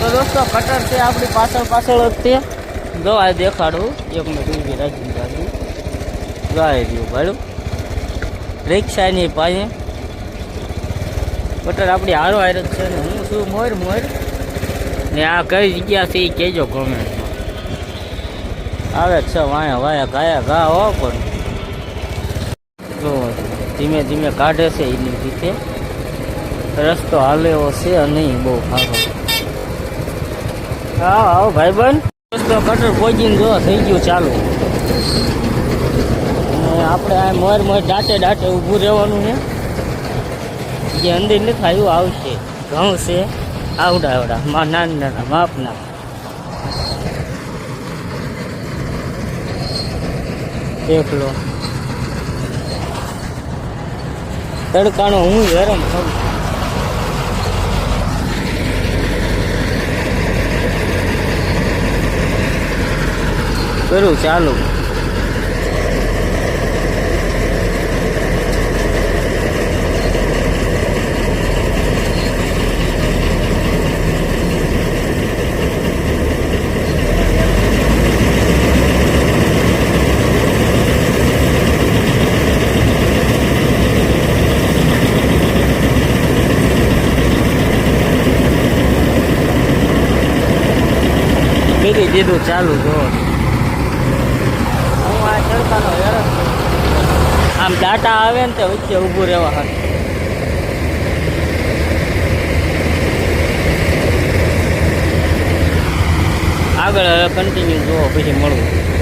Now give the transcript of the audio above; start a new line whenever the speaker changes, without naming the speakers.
તો દોસ્તો કટર છે આપણી પાછળ જ તે જો આ દેખાડું એક મિનિટ ઊભી રાખી ગાડી ગાય રહ્યું ભાડું રિક્ષાની પાસે કટર આપણી હારો હાર જ છે ને હું શું મોર ને આ કઈ જગ્યા છે એ કહેજો કોમેન્ટમાં આવે છે વાયા ગાયા ગા હો પણ જો ધીમે ધીમે કાઢે છે એની રીતે રસ્તો હાલે એવો છે નહીં બહુ ખાવા હા આવો ભાઈબંધ રસ્તો કટર પહોંચીને જો થઈ ગયું ચાલુ અને આપણે આ મોર દાંટે ઊભું રહેવાનું છે જે અંદર નથી આવ્યું આવશે ઘઉં છે આવડા નાના માપના દેખ લો તડકાનો હું ગરમ થયું કરું ચાલુ કરી દીધું ચાલુ જો હું આ તડકાનો હેરાન આમ ડાટા આવે ને તે વચ્ચે ઊભું રહેવા હાથ આગળ કન્ટિન્યુ જોવો પછી મળવું